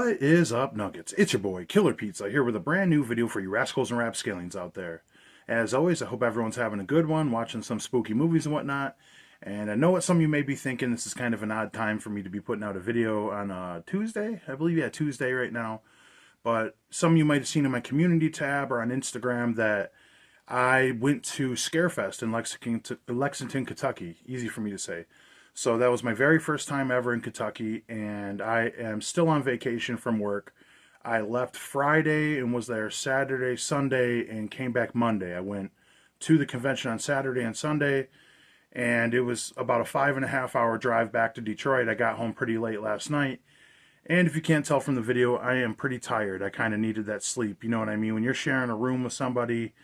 What is up, Nuggets? It's your boy, Killer Pizza, here with a brand new video for you rascals and rapscallions out there. As always, I hope everyone's having a good one, watching some spooky movies and whatnot. And I know what some of you may be thinking, this is kind of an odd time for me to be putting out a video on Tuesday. I believe, yeah, Tuesday right now. But some of you might have seen in my community tab or on Instagram that I went to Scarefest in Lexington, Kentucky. Easy for me to say. So that was my very first time ever in Kentucky, and I am still on vacation from work. I left Friday and was there Saturday, Sunday, and came back Monday. I went to the convention on Saturday and Sunday, and it was about a 5.5 hour drive back to Detroit. I got home pretty late last night, and if you can't tell from the video, I am pretty tired. I kind of needed that sleep, you know what I mean? When you're sharing a room with somebody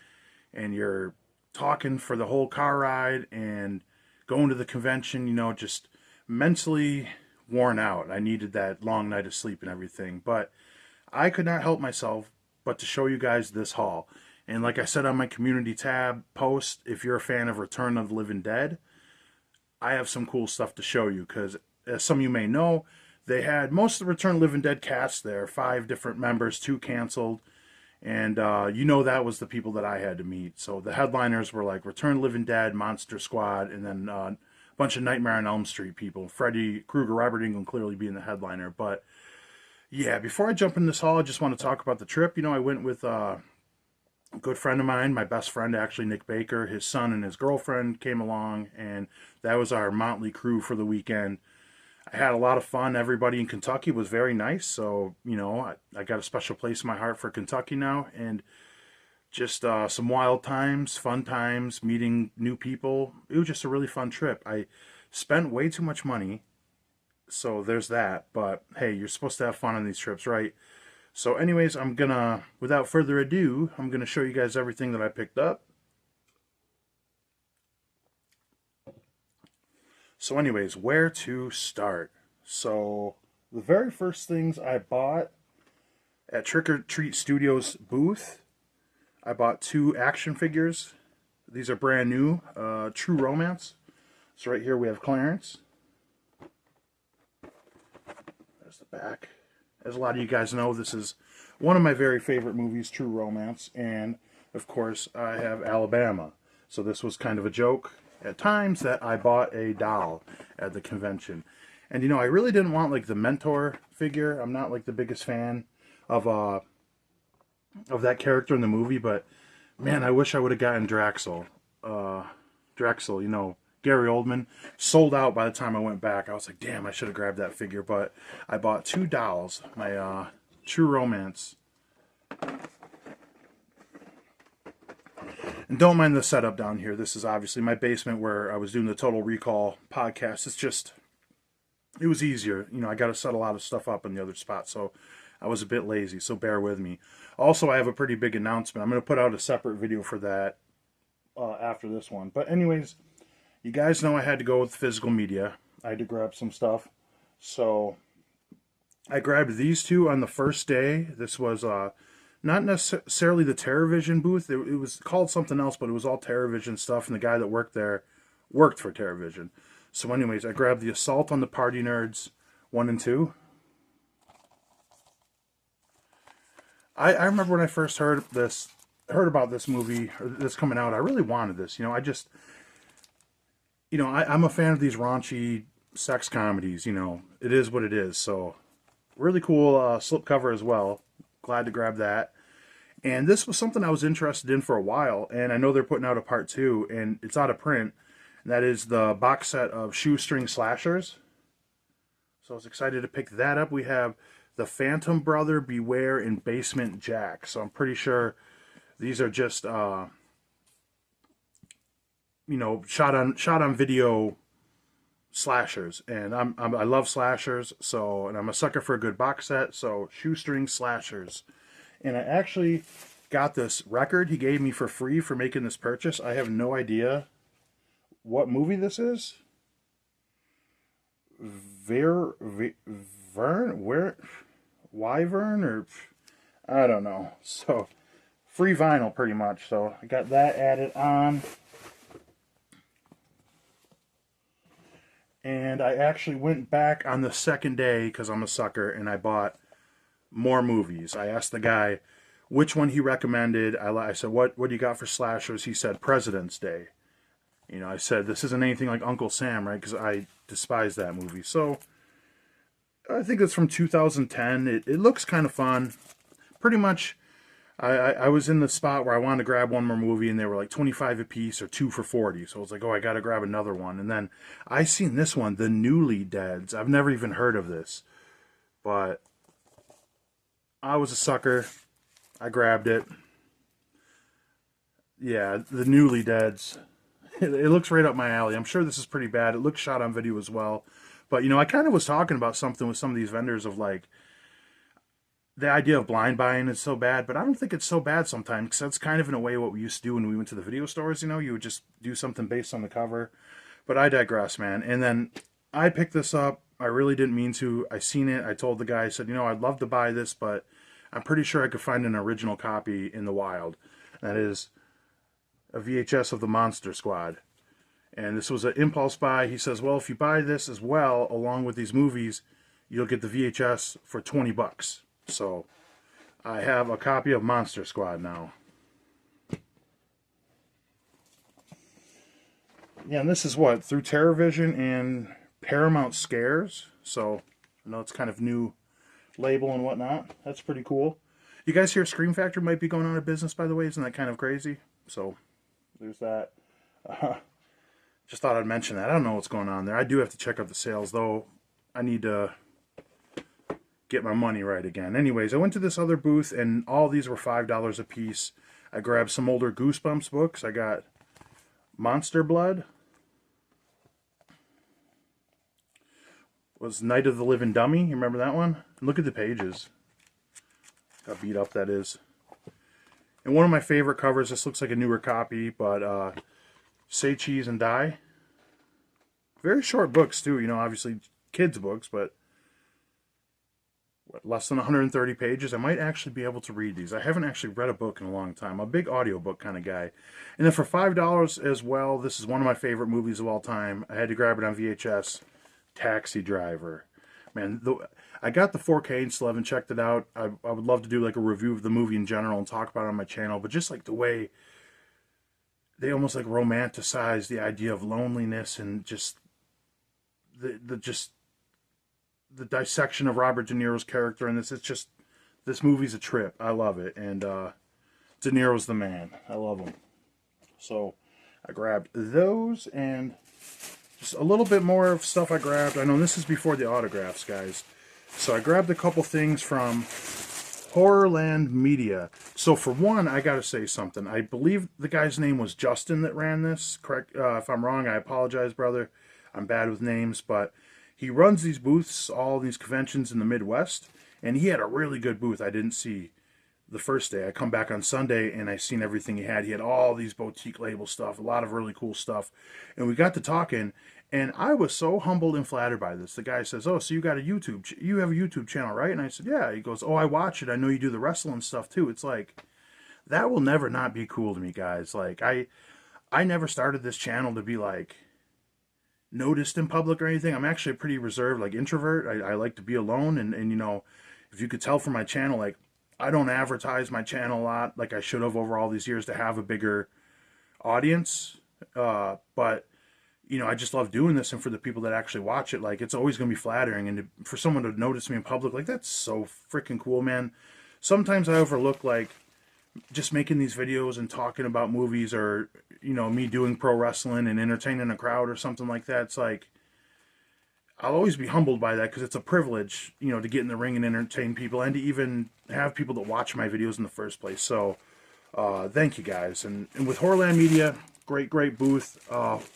and you're talking for the whole car ride and going to the convention, you know, just mentally worn out. I needed that long night of sleep and everything. But I could not help myself but to show you guys this haul. And like I said on my community tab post, if you're a fan of Return of the Living Dead, I have some cool stuff to show you. Because as some of you may know, they had most of the Return of the Living Dead cast there. 5 different members, 2 canceled. And you know that was the people that I had to meet. So the headliners were like Return of the Living Dead, Monster Squad, and then a bunch of Nightmare on Elm Street people. Freddy Krueger, Robert Englund clearly being the headliner. But yeah, before I jump in this haul, I just want to talk about the trip. You know, I went with a good friend of mine, my best friend actually, Nick Baker. His son and his girlfriend came along, and that was our motley crew for the weekend. I had a lot of fun. Everybody in Kentucky was very nice. So, you know, I got a special place in my heart for Kentucky now. And just some wild times, fun times, meeting new people. It was just a really fun trip. I spent way too much money. So there's that. But hey, you're supposed to have fun on these trips, right? So anyways, without further ado, I'm going to show you guys everything that I picked up. So anyways, where to start? So the very first things I bought at Trick or Treat Studios booth, I bought 2 action figures. These are brand new, True Romance. So right here we have Clarence. There's the back. As a lot of you guys know, this is one of my very favorite movies, True Romance. And of course, I have Alabama. So this was kind of a joke at times that I bought a doll at the convention. And you know, I really didn't want like the Mentor figure. I'm not like the biggest fan of that character in the movie, but man, I wish I would have gotten Draxel. Drexel, you know, Gary Oldman. Sold out by the time I went back. I was like, damn, I should have grabbed that figure. But I bought 2 dolls, my True Romance. And don't mind the setup down here. This is obviously my basement where I was doing the Total Recall podcast. It's just, it was easier. You know, I got to set a lot of stuff up in the other spot, so I was a bit lazy, so bear with me. Also, I have a pretty big announcement. I'm going to put out a separate video for that after this one. But anyways, you guys know I had to go with physical media. I had to grab some stuff. So I grabbed these 2 on the first day. This was not necessarily the TerrorVision booth. It was called something else, but it was all TerrorVision stuff, and the guy that worked there worked for TerrorVision. So anyways, I grabbed the Assault on the Party Nerds 1 and 2. I remember when I first heard about this movie, or this coming out, I really wanted this. You know, I'm a fan of these raunchy sex comedies. You know, it is what it is. So really cool slipcover as well. Glad to grab that. And this was something I was interested in for a while, and I know they're putting out a part 2, and it's out of print. And that is the box set of Shoestring Slashers. So I was excited to pick that up. We have the Phantom Brother, Beware, and Basement Jack. So I'm pretty sure these are just, you know, shot on video slashers. And I love slashers. So, and I'm a sucker for a good box set. So Shoestring Slashers. And I actually got this record he gave me for free for making this purchase. I have no idea what movie this is. Wyvern, or I don't know. So free vinyl pretty much. So I got that added on. And I actually went back on the second day, because I'm a sucker, and I bought more movies. I asked the guy which one he recommended. I said, what do you got for slashers? He said President's Day. You know, I said, this isn't anything like Uncle Sam, right? Because I despise that movie. So I think it's from 2010. It looks kind of fun. Pretty much, I was in the spot where I wanted to grab one more movie, and they were like 25 a piece or 2 for 40. So I was like, oh, I got to grab another one. And then I seen this one, The Newly Deads. I've never even heard of this, but I was a sucker. I grabbed it. Yeah, The Newly Deads. It looks right up my alley. I'm sure this is pretty bad. It looks shot on video as well. But, you know, I kind of was talking about something with some of these vendors of like, the idea of blind buying is so bad, but I don't think it's so bad sometimes, because that's kind of in a way what we used to do when we went to the video stores. You know, you would just do something based on the cover. But I digress, man. And then I picked this up. I really didn't mean to. I seen it. I told the guy, I said, you know, I'd love to buy this, but I'm pretty sure I could find an original copy in the wild. That is a VHS of the Monster Squad. And this was an impulse buy. He says, well, if you buy this as well, along with these movies, you'll get the VHS for 20 bucks. So I have a copy of Monster Squad now. Yeah, and this is what? Through TerraVision and Paramount Scares. So I know it's kind of new label and whatnot. That's pretty cool. You guys hear Scream Factory might be going out of business, by the way. Isn't that kind of crazy? So there's that. Just thought I'd mention that. I don't know what's going on there. I do have to check out the sales, though. I need to get my money right again. Anyways, I went to this other booth, and all these were $5 a piece. I grabbed some older Goosebumps books. I got Monster Blood. Was Night of the Living Dummy. You remember that one? And look at the pages. How beat up that is. And one of my favorite covers, this looks like a newer copy, but Say Cheese and Die. Very short books, too. You know, obviously kids' books, but what, less than 130 pages. I might actually be able to read these. I haven't actually read a book in a long time. I'm a big audiobook kind of guy. And then for $5 as well, this is one of my favorite movies of all time. I had to grab it on VHS. Taxi Driver. Man, I got the 4K and still haven't checked it out. I would love to do like a review of the movie in general and talk about it on my channel. But just like the way they almost like romanticize the idea of loneliness and just the dissection of Robert De Niro's character in this. It's just, this movie's a trip. I love it. And De Niro's the man. I love him. So I grabbed those and just a little bit more of stuff I grabbed. I know this is before the autographs, guys. So I grabbed a couple things from Horrorland Media. So for one, I got to say something. I believe the guy's name was Justin that ran this. Correct? If I'm wrong, I apologize, brother. I'm bad with names, but he runs these booths, all these conventions in the Midwest, and he had a really good booth I didn't see the first day. I come back on Sunday, and I seen everything he had. He had all these boutique label stuff, a lot of really cool stuff, and we got to talking, and I was so humbled and flattered by this. The guy says, oh, so you got a you have a YouTube channel, right? And I said, yeah. He goes, oh, I watch it. I know you do the wrestling stuff, too. It's like, that will never not be cool to me, guys. Like, I never started this channel to be, like, noticed in public or anything. I'm actually a pretty reserved, like, introvert. I like to be alone, and you know, if you could tell from my channel, like, I don't advertise my channel a lot like I should have over all these years to have a bigger audience. But, you know, I just love doing this, and for the people that actually watch it, like, it's always going to be flattering. And for someone to notice me in public, like, that's so freaking cool, man. Sometimes I overlook, like, just making these videos and talking about movies, or, you know, me doing pro wrestling and entertaining a crowd or something like that. It's like, I'll always be humbled by that, because it's a privilege, you know, to get in the ring and entertain people, and to even have people that watch my videos in the first place. So, thank you guys. And with Horrorland Media, great booth.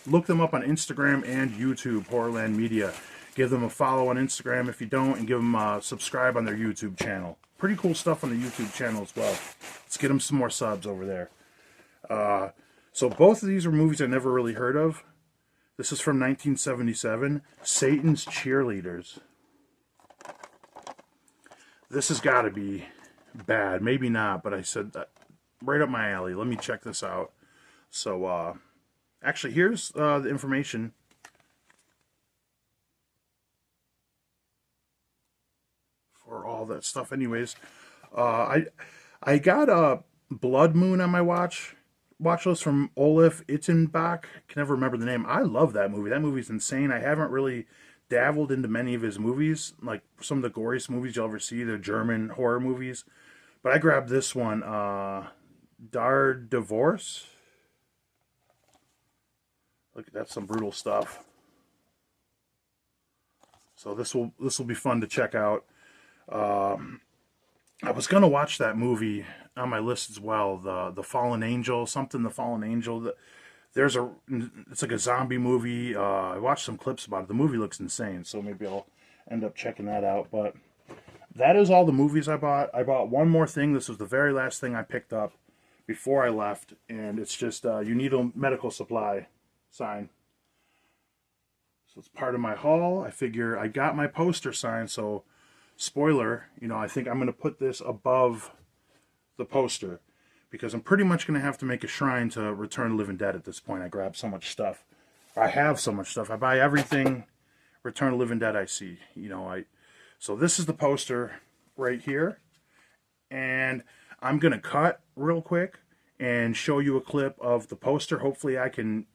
Look them up on Instagram and YouTube, Horrorland Media. Give them a follow on Instagram if you don't, and give them a subscribe on their YouTube channel. Pretty cool stuff on the YouTube channel as well. Let's get them some more subs over there. So both of these are movies I never really heard of. This is from 1977, Satan's Cheerleaders. This has got to be bad. Maybe not, but I said that right up my alley. Let me check this out. So, actually, here's the information. for all that stuff. Anyways, I got a Blood Moon on my watch list from Olaf Itzenbach. I can never remember the name. I love that movie. That movie's insane. I haven't really dabbled into many of his movies, like some of the goriest movies you'll ever see. They're German horror movies. But I grabbed this one, Dar Divorce. Look, that's some brutal stuff. So this will be fun to check out. I was gonna watch that movie on my list as well, the Fallen Angel, something the Fallen Angel. It's like a zombie movie. I watched some clips about it. The movie looks insane, so maybe I'll end up checking that out. But that is all the movies I bought. I bought one more thing. This was the very last thing I picked up before I left, and it's just you need a medical supply sign. So it's part of my haul. I figure I got my poster sign, so spoiler, I think I'm going to put this above the poster because I'm pretty much going to have to make a shrine to Return of the Living Dead at this point. I grab so much stuff. I have so much stuff. I buy everything Return of the Living Dead I see. So this is the poster right here. And I'm going to cut real quick and show you a clip of the poster. Hopefully I can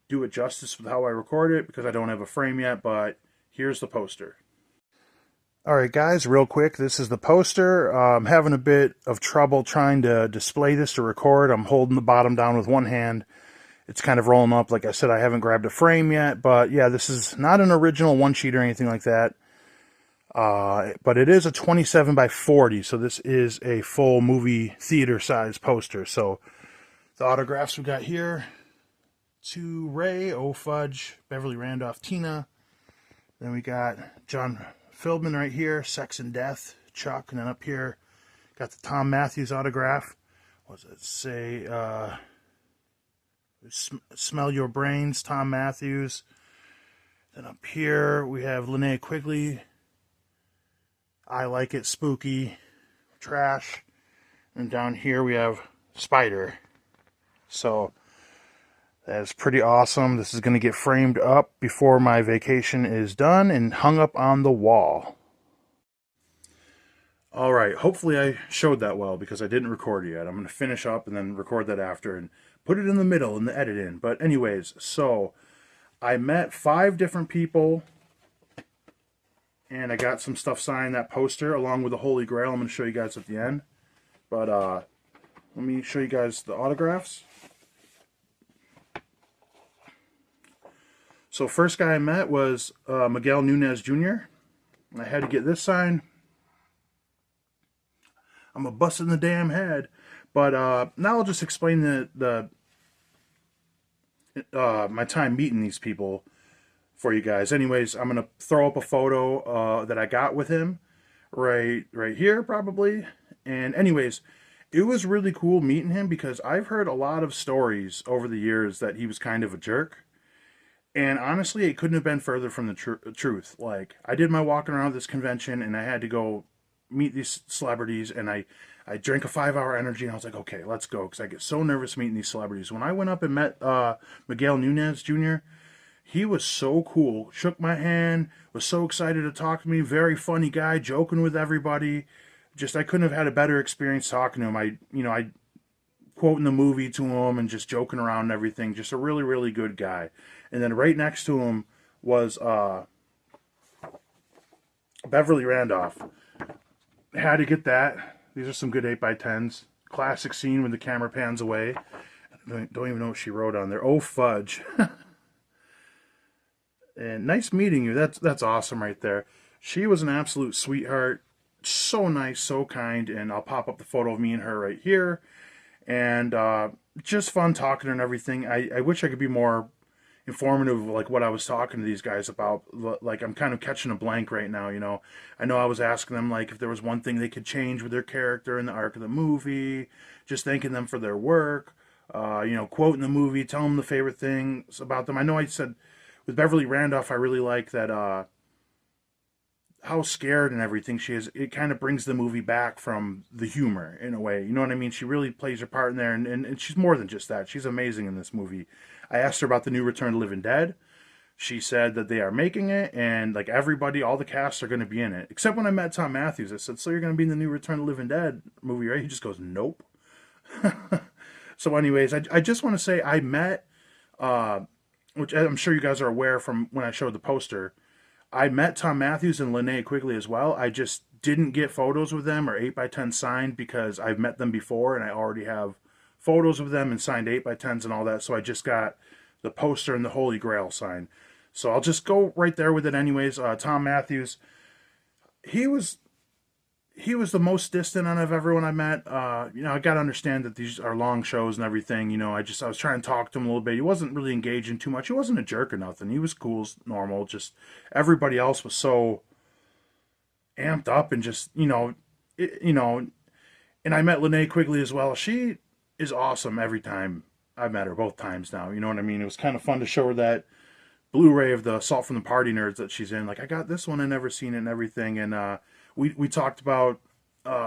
do it justice with how I record it because I don't have a frame yet, but here's the poster. Alright guys, real quick, this is the poster. I'm having a bit of trouble trying to display this to record. I'm holding the bottom down with one hand. It's kind of rolling up. Like I said, I haven't grabbed a frame yet, but yeah, this is not an original one sheet or anything like that. But it is a 27 by 40, so this is a full movie theater size poster. So the autographs we got here to Ray, Oh Fudge, Beverly Randolph, Tina. Then we got John Feldman right here, Sex and Death, Chuck. And then up here, got the Tom Matthews autograph. What does it say? Smell Your Brains, Tom Matthews. Then up here, we have Linnea Quigley. I Like It, Spooky, Trash. And down here, we have Spider. So that is pretty awesome. This is going to get framed up before my vacation is done and hung up on the wall. Alright, hopefully I showed that well because I didn't record it yet. I'm going to finish up and then record that after and put it in the middle in the edit in. But anyways, so I met 5 different people and I got some stuff signed, that poster, along with the Holy Grail. I'm going to show you guys at the end. But let me show you guys the autographs. So first guy I met was Miguel Nunez Jr. I had to get this signed. I'm a bust in the damn head. But now I'll just explain my time meeting these people for you guys. Anyways, I'm going to throw up a photo that I got with him right here probably. And anyways, it was really cool meeting him because I've heard a lot of stories over the years that he was kind of a jerk. And honestly, it couldn't have been further from the truth. Like, I did my walking around this convention, and I had to go meet these celebrities, and I drank a 5-hour energy, and I was like, okay, let's go, because I get so nervous meeting these celebrities. When I went up and met Miguel Nunez Jr., he was so cool. Shook my hand, was so excited to talk to me. Very funny guy, joking with everybody. Just, I couldn't have had a better experience talking to him. I quoting the movie to him and just joking around and everything. Just a really, really good guy. And then right next to him was Beverly Randolph. Had to get that. These are some good 8x10s. Classic scene when the camera pans away. I don't even know what she wrote on there. Oh, fudge. And nice meeting you. That's awesome right there. She was an absolute sweetheart. So nice, so kind. And I'll pop up the photo of me and her right here. And just fun talking to her and everything. I wish I could be more informative of like what I was talking to these guys about. Like, I'm kind of catching a blank right now, I know I was asking them like if there was one thing they could change with their character in the arc of the movie, just thanking them for their work, quoting the movie, telling them the favorite things about them. I know I said with Beverly Randolph, I really like that how scared and everything she is. It kind of brings the movie back from the humor in a way. You know what I mean? She really plays her part in there, and she's more than just that. She's amazing in this movie. I asked her about the new Return of the Living Dead. She said that they are making it, and like everybody, all the casts are going to be in it. Except when I met Tom Matthews, I said, "So you're going to be in the new Return of the Living Dead movie, right?" He just goes, "Nope." So, anyways, I just want to say I met, uh, which I'm sure you guys are aware from when I showed the poster. I met Tom Matthews and Linnea Quigley as well. I just didn't get photos with them or 8x10 signed because I've met them before and I already have photos of them and signed 8x10s and all that. So I just got the poster and the Holy Grail signed. So I'll just go right there with it anyways. Tom Matthews, he was he was the most distant out of everyone I met. I got to understand that these are long shows and everything. I was trying to talk to him a little bit. He wasn't really engaging too much. He wasn't a jerk or nothing. He was cool as normal. Just everybody else was so amped up and just And I met Linnea Quigley as well. She is awesome every time. I've met her both times now. You know what I mean? It was kind of fun to show her that Blu-ray of the Assault from the Party Nerds that she's in. Like, I got this one, I never seen it and everything. And we talked about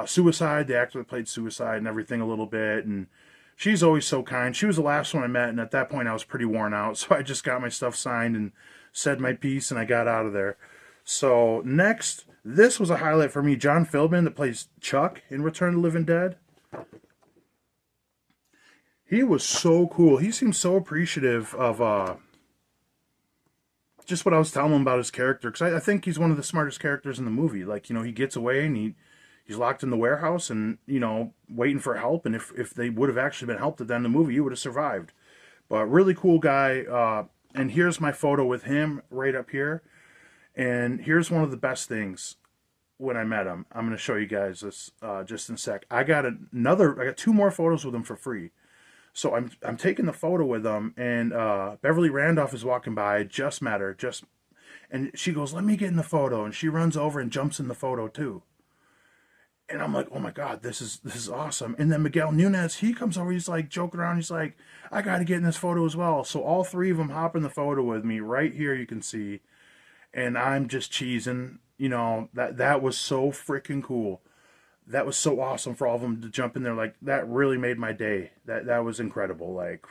Suicide, the actor that played Suicide and everything a little bit. And she's always so kind. She was the last one I met, and at that point I was pretty worn out. So I just got my stuff signed and said my piece, and I got out of there. So next, this was a highlight for me. John Philbin, that plays Chuck in Return of the Living Dead. He was so cool. He seemed so appreciative of just what I was telling him about his character, because I think he's one of the smartest characters in the movie. Like, he gets away and he's locked in the warehouse and, waiting for help. And if they would have actually been helped at the end of the movie, he would have survived. But really cool guy. And here's my photo with him right up here. And here's one of the best things when I met him. I'm going to show you guys this just in a sec. I got two more photos with him for free. So I'm taking the photo with them, and Beverly Randolph is walking by. I just met her, and she goes, "Let me get in the photo," and she runs over and jumps in the photo too. And I'm like, "Oh my God, this is awesome!" And then Miguel Nunez, he comes over, he's like joking around, he's like, "I got to get in this photo as well." So all three of them hop in the photo with me right here. You can see, and I'm just cheesing. That was so freaking cool. That was so awesome for all of them to jump in there. Like, that really made my day. That was incredible. Like,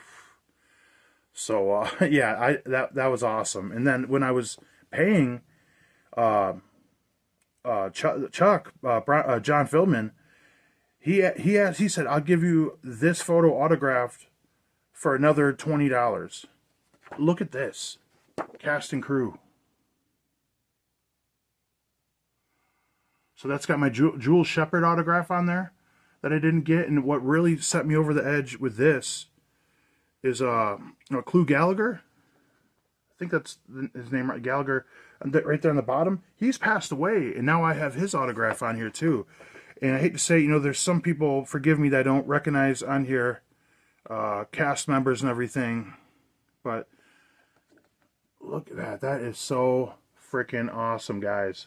so yeah, that was awesome. And then when I was paying Chuck, John Philbin, he said, "I'll give you this photo autographed for another $20. Look at this cast and crew. So that's got my Jules Shepard autograph on there that I didn't get. And what really set me over the edge with this is Clu Gallagher. I think that's his name, right? Gallagher. And right there on the bottom. He's passed away, and now I have his autograph on here too. And I hate to say, there's some people, forgive me, that I don't recognize on here, cast members and everything. But look at that. That is so freaking awesome, guys.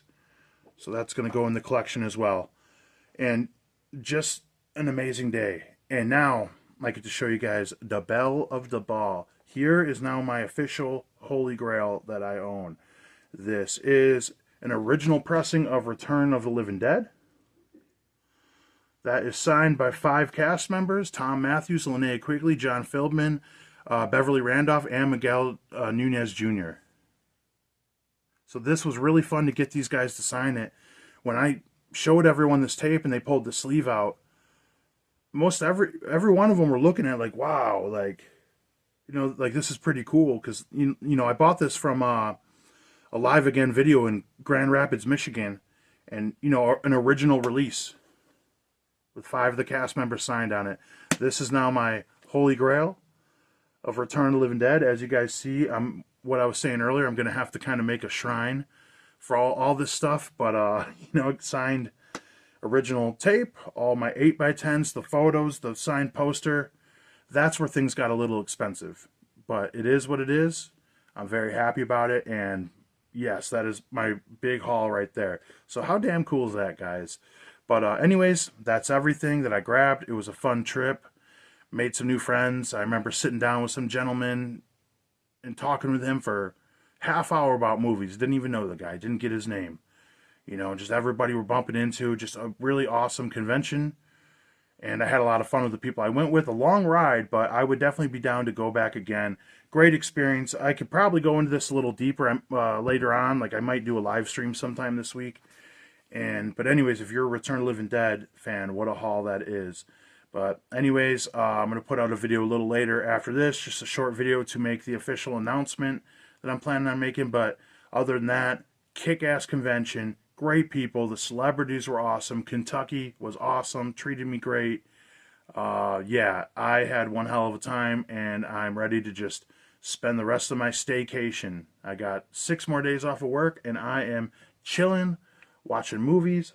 So that's going to go in the collection as well. And just an amazing day. And now I get to show you guys the belle of the ball. Here is now my official Holy Grail that I own. This is an original pressing of Return of the Living Dead. That is signed by 5 cast members: Tom Matthews, Linnea Quigley, John Philbin, Beverly Randolph, and Miguel Nunez Jr. So this was really fun to get these guys to sign it. When I showed everyone this tape and they pulled the sleeve out, most every one of them were looking at it like, wow, like this is pretty cool, because I bought this from a Live Again video in Grand Rapids, Michigan, and an original release with 5 of the cast members signed on it. This is now my Holy Grail of Return of the Living Dead. As you guys see, what I was saying earlier, I'm going to have to kind of make a shrine for all this stuff. But, signed original tape, all my 8x10s, the photos, the signed poster. That's where things got a little expensive. But it is what it is. I'm very happy about it. And yes, that is my big haul right there. So how damn cool is that, guys? But anyways, that's everything that I grabbed. It was a fun trip. Made some new friends. I remember sitting down with some gentleman and talking with him for half hour about movies. Didn't even know the guy. Didn't get his name. Just everybody we're bumping into. Just a really awesome convention. and I had a lot of fun with the people I went with. A long ride, but I would definitely be down to go back again. Great experience. I could probably go into this a little deeper later on. Like I might do a live stream sometime this week. But anyways, if you're a Return of the Living Dead fan, what a haul that is. But anyways, I'm going to put out a video a little later after this, just a short video to make the official announcement that I'm planning on making. But other than that, kick-ass convention, great people. The celebrities were awesome. Kentucky was awesome, treated me great. Yeah, I had one hell of a time, and I'm ready to just spend the rest of my staycation. I got 6 more days off of work, and I am chilling, watching movies,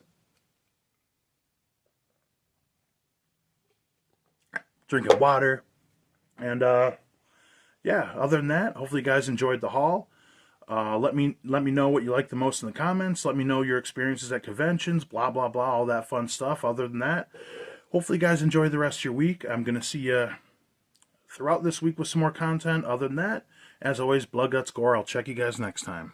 drinking water, and yeah, other than that, hopefully you guys enjoyed the haul. Let me know what you like the most in the comments. Let me know your experiences at conventions, blah, blah, blah, all that fun stuff. Other than that, hopefully you guys enjoy the rest of your week. I'm going to see you throughout this week with some more content. Other than that, as always, blood, guts, gore. I'll check you guys next time.